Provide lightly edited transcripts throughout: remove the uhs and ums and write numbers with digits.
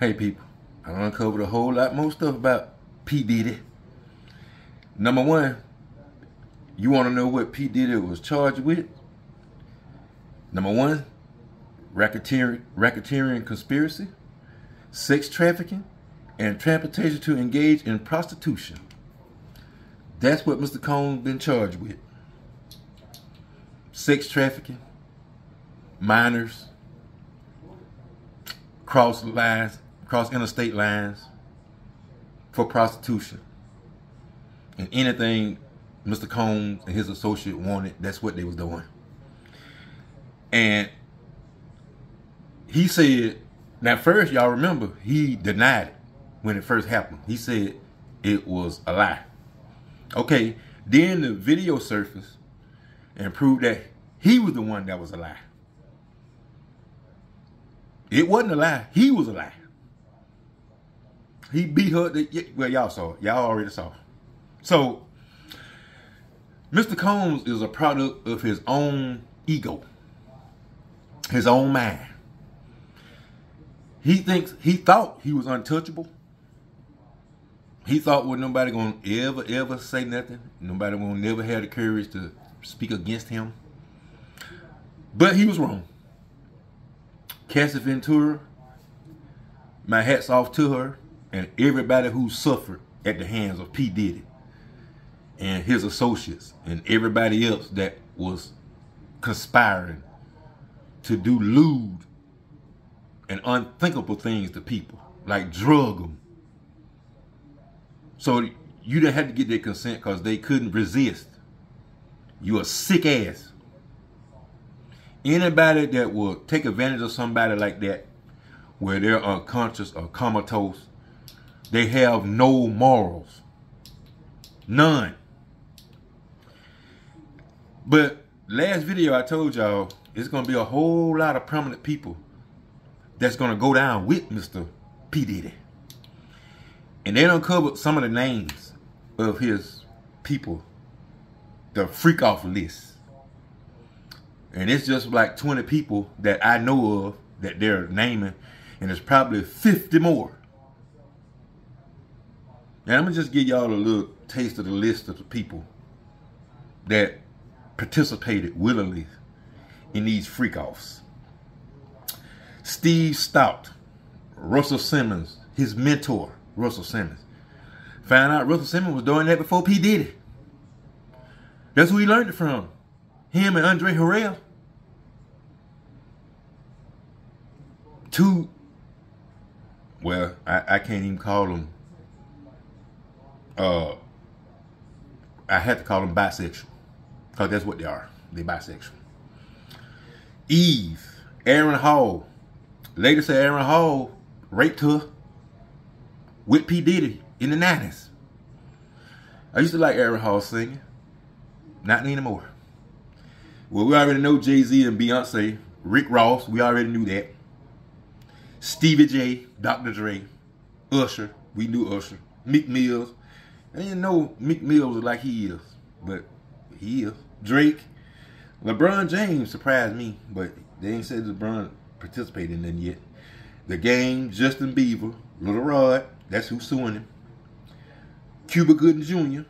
Hey people, I uncovered a whole lot more stuff about P. Diddy. Number one, you want to know what P. Diddy was charged with? Number one, racketeering conspiracy, sex trafficking, and transportation to engage in prostitution. That's what Mr. Combs been charged with. Sex trafficking, minors, cross interstate lines for prostitution. And anything Mr. Combs and his associate wanted, that's what they was doing. And he said, now first, y'all remember, he denied it when it first happened. He said it was a lie. Okay, then the video surfaced and proved that he was the one that was a lie. It wasn't a lie. He was a lie. He beat her. Well, y'all saw it. Y'all already saw it. So, Mr. Combs is a product of his own ego, his own mind. He thought he was untouchable. He thought was nobody gonna ever say nothing. Nobody gonna never have the courage to speak against him. But he was wrong. Cassie Ventura, my hat's off to her and everybody who suffered at the hands of P. Diddy and his associates and everybody else that was conspiring to do lewd and unthinkable things to people, like drug them. So you didn't have to get their consent because they couldn't resist. You a sick ass. Anybody that will take advantage of somebody like that, where they're unconscious or comatose, they have no morals. None. But last video I told y'all, it's going to be a whole lot of prominent people that's going to go down with Mr. P. Diddy. And they uncovered some of the names of his people, the freak off list. And it's just like 20 people that I know of that they're naming, and there's probably 50 more. And I'm going to just give y'all a little taste of the list of the people that participated willingly in these freak-offs. Steve Stout, Russell Simmons, his mentor, Russell Simmons. Found out Russell Simmons was doing that before P. Diddy. That's who he learned it from. Him and Andre Harrell. Two, well, I can't even call them, I had to call them bisexual. Because that's what they are. They're bisexual. Eve, Aaron Hall. Lady said Aaron Hall raped her with P. Diddy in the 90s. I used to like Aaron Hall singing. Not anymore. Well, we already know Jay-Z and Beyonce. Rick Ross, we already knew that. Stevie J, Dr. Dre, Usher, we knew Usher. Meek Mills. I didn't know Meek Mills was like he is, but he is. Drake. LeBron James surprised me, but they ain't said LeBron participated in it yet. The Game, Justin Bieber, Little Rod, that's who's suing him. Cuba Gooding Jr.,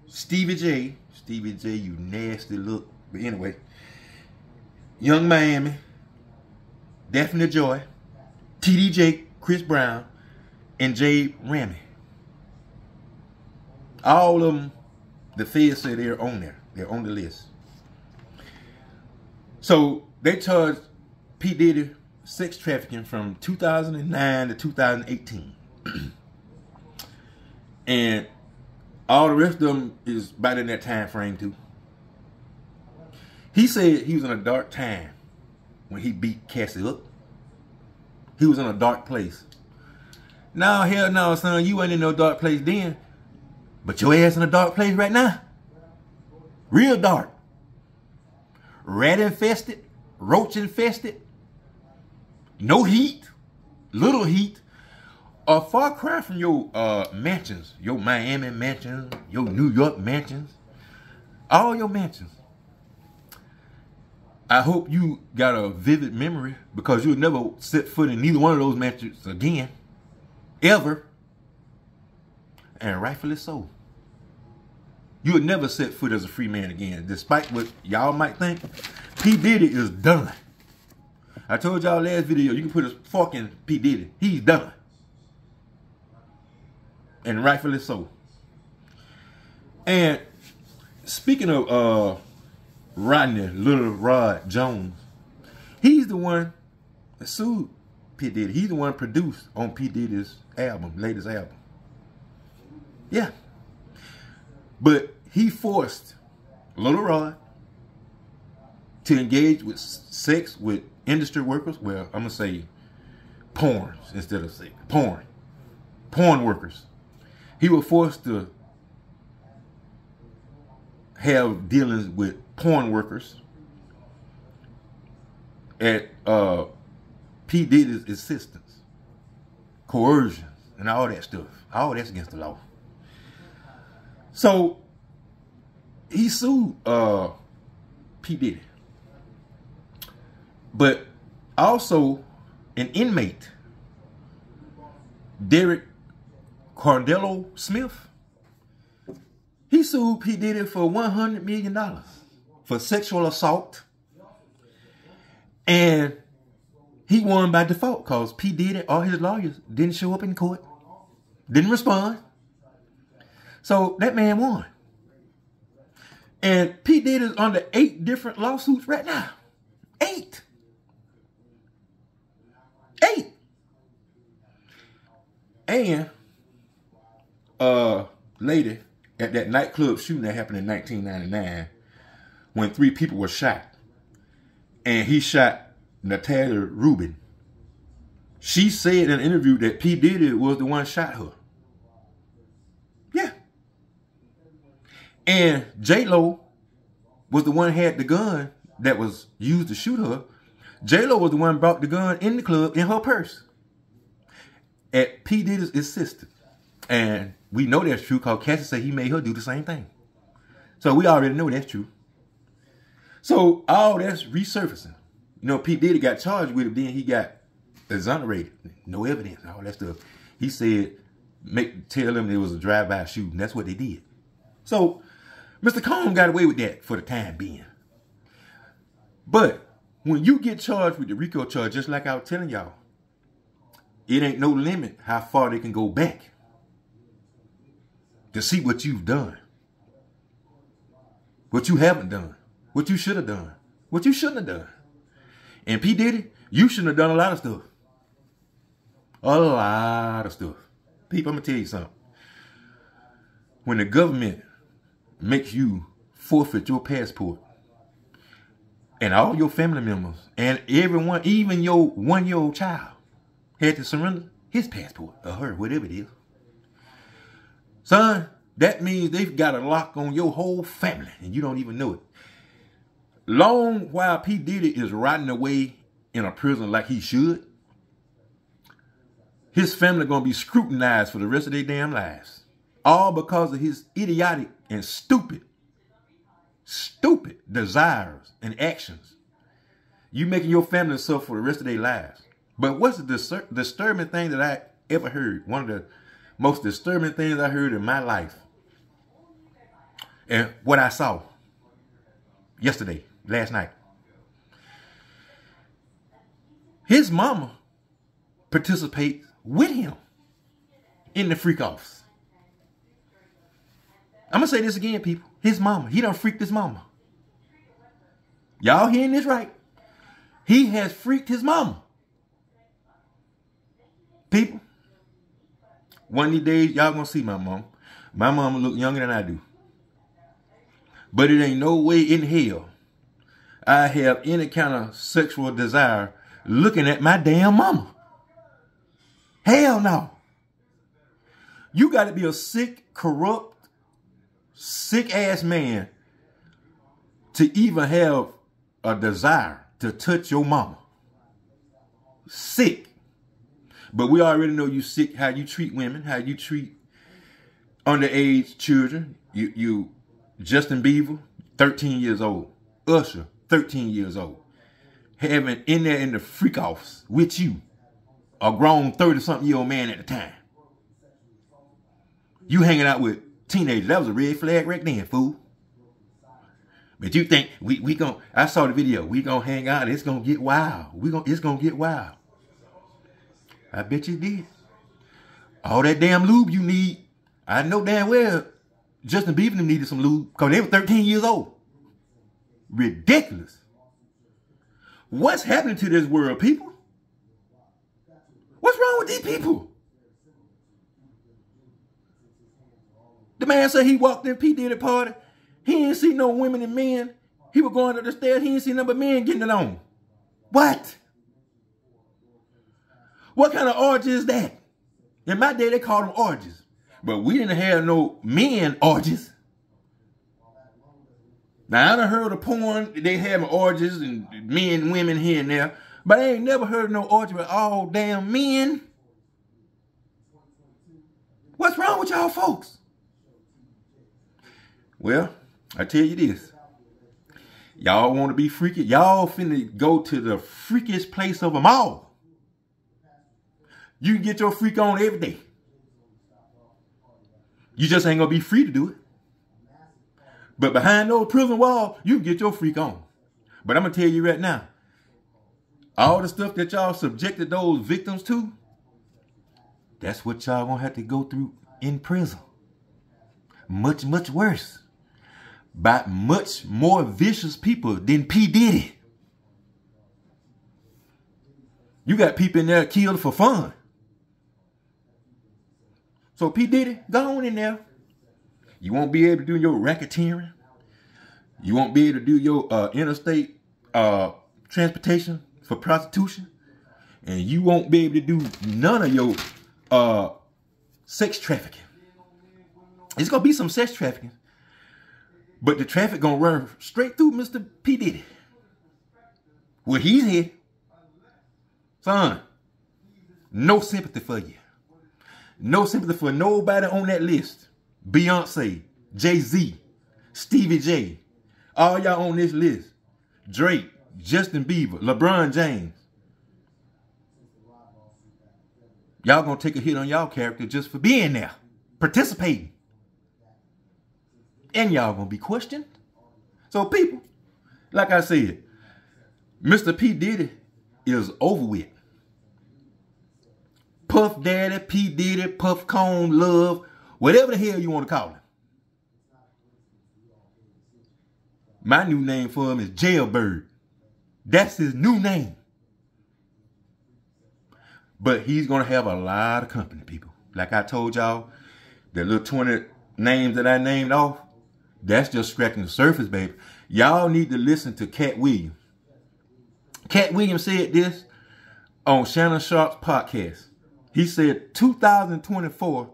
Stevie J, you nasty look. But anyway, Young Miami, Daphne Joy, TDJ, Chris Brown, and Jay Ramy. All of them, the feds say they're on there. They're on the list. So they charged P. Diddy sex trafficking from 2009 to 2018. And all the rest of them is about in that time frame too. He said he was in a dark time when he beat Cassie up. He was in a dark place. No, hell no, son. You ain't in no dark place then. But your ass in a dark place right now. Real dark. Rat infested. Roach infested. No heat. Little heat. A far cry from your mansions. Your Miami mansions. Your New York mansions. All your mansions. I hope you got a vivid memory, because you'll never set foot in neither one of those mansions again. ever, and rightfully so. You would never set foot as a free man again, despite what y'all might think. P. Diddy is done. I told y'all last video, you can put a fucking P. Diddy. He's done. And rightfully so. And speaking of Rodney Little Rod Jones, he's the one that sued P. Diddy. He's the one produced on P. Diddy's album, latest album. Yeah. But he forced Little Rod to engage with sex with industry workers. Well, I'm going to say porns instead of sex. Porn workers. He was forced to have dealings with porn workers at P. Diddy's insistence, coercion, and all that stuff. All that's against the law. So he sued P. Diddy. But also an inmate, Derek Cardello Smith, he sued P. Diddy for $100 million for sexual assault. And he won by default because P. Diddy or his lawyers didn't show up in court, didn't respond. So that man won. And P. Diddy's under 8 different lawsuits right now. 8. 8. And lady at that nightclub shooting that happened in 1999 when 3 people were shot. And he shot Natalia Rubin. She said in an interview that P. Diddy was the one who shot her. Yeah. And J-Lo was the one who had the gun that was used to shoot her. J-Lo was the one who brought the gun in the club in her purse at P. Diddy's insistence. And we know that's true because Cassie said he made her do the same thing. So we already know that's true. So all that's resurfacing. You know, P. Diddy got charged with it, then he got exonerated. No evidence, all that stuff. He said, tell them it was a drive-by shooting. That's what they did. So Mr. Combs got away with that for the time being. But when you get charged with the RICO charge, just like I was telling y'all, it ain't no limit how far they can go back to see what you've done, what you haven't done, what you should have done, what you shouldn't have done. And P. Diddy, you shouldn't have done a lot of stuff. A lot of stuff. People, I'm going to tell you something. When the government makes you forfeit your passport, and all your family members, and everyone, even your 1-year-old child, had to surrender his passport, or her, whatever it is. Son, that means they've got a lock on your whole family, and you don't even know it. Long while P. Diddy is rotting away in a prison like he should, his family going to be scrutinized for the rest of their damn lives. All because of his idiotic and stupid desires and actions. You making your family suffer for the rest of their lives. But what's the disturbing thing that I ever heard? One of the most disturbing things I heard in my life. And what I saw last night. His mama participates with him in the freak-offs. I'm going to say this again, people. His mama. He done freaked his mama. Y'all hearing this right? He has freaked his mama. People, one of these days, y'all going to see my mom. My mama look younger than I do. But it ain't no way in hell I have any kind of sexual desire looking at my damn mama. Hell no. You got to be a sick, corrupt, sick-ass man to even have a desire to touch your mama. Sick. But we already know you sick, how you treat women, how you treat underage children. You Justin Bieber, 13 years old. Usher, 13 years old. Having in there in the freak-offs with you. A grown 30-something-year-old man at the time. You hanging out with teenagers. That was a red flag right then, fool. But you think we gon' I saw the video. We gonna hang out. It's gonna get wild. It's gonna get wild. I bet you did. All that damn lube you need. I know damn well Justin Bieber needed some lube because they were 13 years old. Ridiculous. What's happening to this world, people? What's wrong with these people? The man said he walked in P.Diddy party. He didn't see no women and men. He was going up the stairs. He didn't see none but men getting it on. What? What kind of orgy is that? In my day, they called them orgies. But we didn't have no men orgies. Now, I done heard of porn. They having orgies and men and women here and there. But I ain't never heard of no orgy with all damn men. What's wrong with y'all folks? Well, I tell you this. Y'all want to be freaky? Y'all finna go to the freakiest place of them all. You can get your freak on every day. You just ain't gonna be free to do it. But behind those prison walls, you can get your freak on. But I'm gonna tell you right now, all the stuff that y'all subjected those victims to, that's what y'all gonna have to go through in prison. Much, much worse. By much more vicious people than P. Diddy. You got people in there killed for fun. So P. Diddy, go on in there. You won't be able to do your racketeering. You won't be able to do your interstate transportation for prostitution. And you won't be able to do none of your sex trafficking. It's going to be some sex trafficking. But the traffic going to run straight through Mr. P. Diddy. Where he's headed. Son, no sympathy for you. No sympathy for nobody on that list. Beyonce, Jay-Z, Stevie J, all y'all on this list. Drake, Justin Bieber, LeBron James. Y'all gonna take a hit on y'all character just for being there, participating. And y'all gonna be questioned. So people, like I said, Mr. P. Diddy is over with. Puff Daddy, P. Diddy, Puff Cone, Love, whatever the hell you want to call him. My new name for him is Jailbird. That's his new name. But he's going to have a lot of company, people. Like I told y'all, the little 20 names that I named off, that's just scratching the surface, baby. Y'all need to listen to Cat Williams. Cat Williams said this on Shannon Sharp's podcast. He said 2024,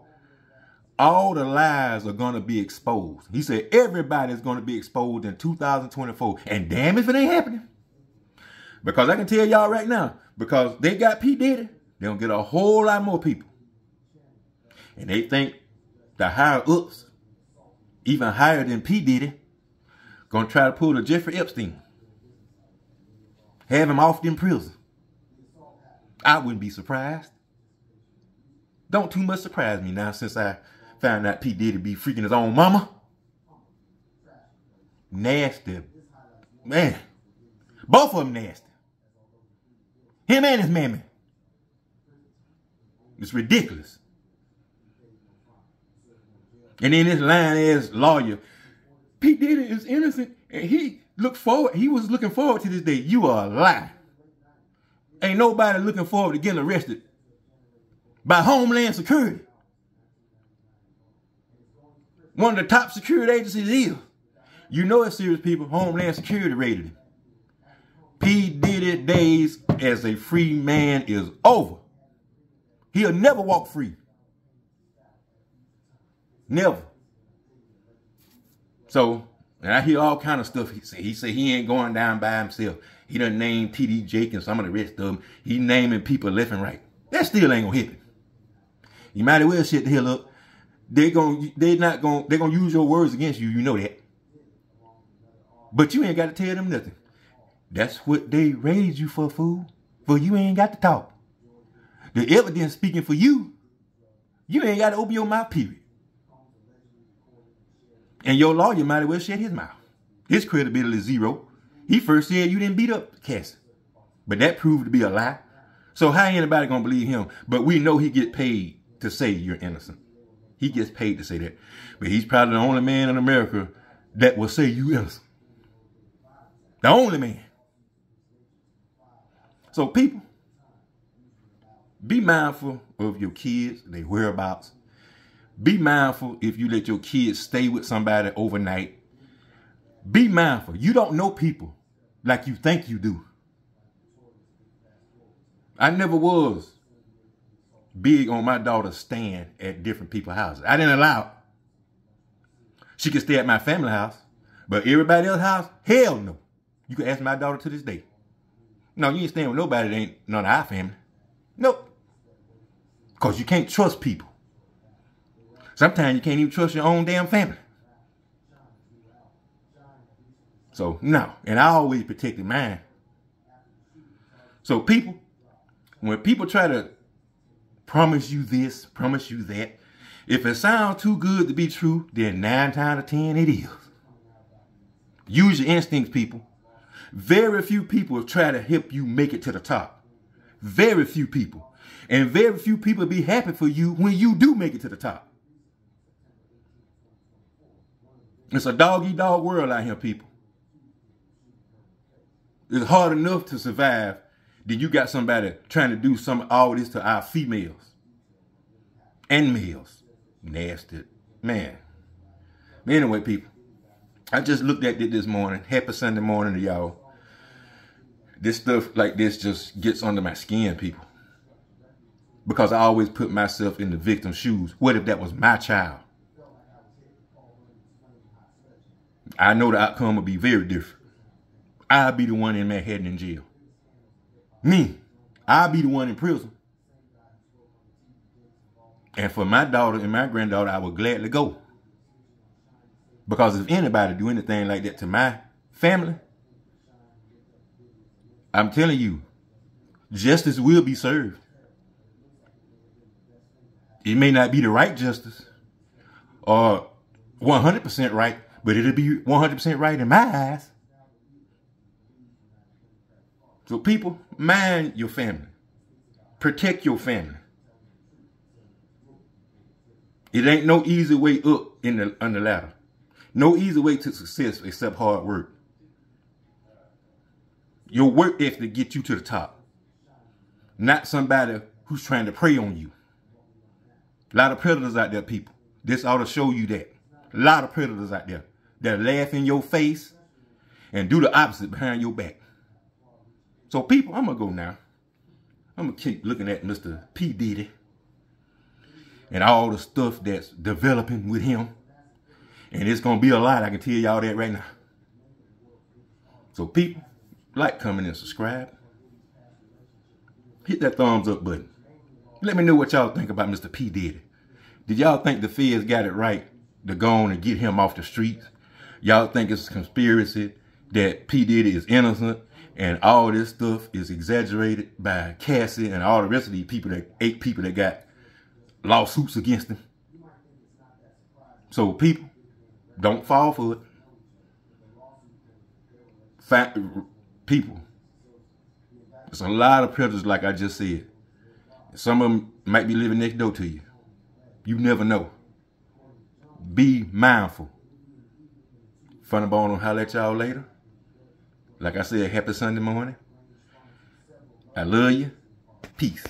all the lies are going to be exposed. He said everybody's going to be exposed in 2024. And damn if it ain't happening. Because I can tell y'all right now, because they got P. Diddy, they're going to get a whole lot more people. And they think the higher ups, even higher than P. Diddy, going to try to pull the Jeffrey Epstein. Have him off in prison. I wouldn't be surprised. Don't too much surprise me now since I found out P. Diddy be freaking his own mama. Nasty. Man. Both of them nasty. Him and his mammy. It's ridiculous. And then this lying-ass lawyer, P. Diddy is innocent and he was looking forward to this day. You are a lie. Ain't nobody looking forward to getting arrested by Homeland Security. One of the top security agencies is. You know it's serious, people. Homeland Security rated him. P. Diddy days as a free man is over. He'll never walk free. Never. So, and I hear all kind of stuff he said he ain't going down by himself. He done named T.D. Jake and some of the rest of them. He naming people left and right. That still ain't gonna happen. You might as well shut the hell up. They're gonna use your words against you. You know that. But you ain't got to tell them nothing. That's what they raised you for, fool. For you ain't got to talk. The evidence speaking for you. You ain't got to open your mouth, period. And your lawyer might as well shut his mouth. His credibility is zero. He first said you didn't beat up Cassie. But that proved to be a lie. So how anybody gonna believe him? But we know he get paid to say you're innocent. He gets paid to say that. But he's probably the only man in America that will say you innocent. The only man. So people, be mindful of your kids, their whereabouts. Be mindful if you let your kids stay with somebody overnight. Be mindful. You don't know people like you think you do. I never was big on my daughter staying at different people's houses. I didn't allow it. She could stay at my family house, but everybody else's house, hell no. You can ask my daughter to this day. No, you ain't staying with nobody that ain't none of our family. Nope. Because you can't trust people. Sometimes you can't even trust your own damn family. So, no. And I always protected mine. So, people, when people try to promise you this, promise you that, if it sounds too good to be true, then 9 times out of 10 it is. Use your instincts, people. Very few people try to help you make it to the top. Very few people. And very few people be happy for you when you do make it to the top. It's a dog-eat-dog world out here, people. It's hard enough to survive. Then you got somebody trying to do all this to our females and males. Nasty. Man. But anyway, people, I just looked at it this morning. Happy Sunday morning to y'all. This stuff like this just gets under my skin, people. Because I always put myself in the victim's shoes. What if that was my child? I know the outcome would be very different. I'll be the one in Manhattan in jail. Me, I'll be the one in prison. And for my daughter and my granddaughter, I would gladly go. Because if anybody do anything like that to my family, I'm telling you, justice will be served. It may not be the right justice or 100% right, but it'll be 100% right in my eyes. So people, mind your family. Protect your family. It ain't no easy way up on the ladder. No easy way to success except hard work. Your work ethic get you to the top. Not somebody who's trying to prey on you. A lot of predators out there, people. This ought to show you that. A lot of predators out there that laugh in your face and do the opposite behind your back. So people, I'm going to go now. I'm going to keep looking at Mr. P.Diddy and all the stuff that's developing with him. And it's going to be a lot. I can tell y'all that right now. So people, like, comment, and subscribe. Hit that thumbs up button. Let me know what y'all think about Mr. P.Diddy. Did y'all think the feds got it right to go on and get him off the streets? Y'all think it's a conspiracy that P. Diddy is innocent and all this stuff is exaggerated by Cassie and all the rest of these people, 8 people that got lawsuits against him? So people, don't fall for it. People, there's a lot of predators like I just said. Some of them might be living next door to you. You never know. Be mindful. Funny Bone will holler at y'all later. Like I said, happy Sunday morning. I love you. Peace.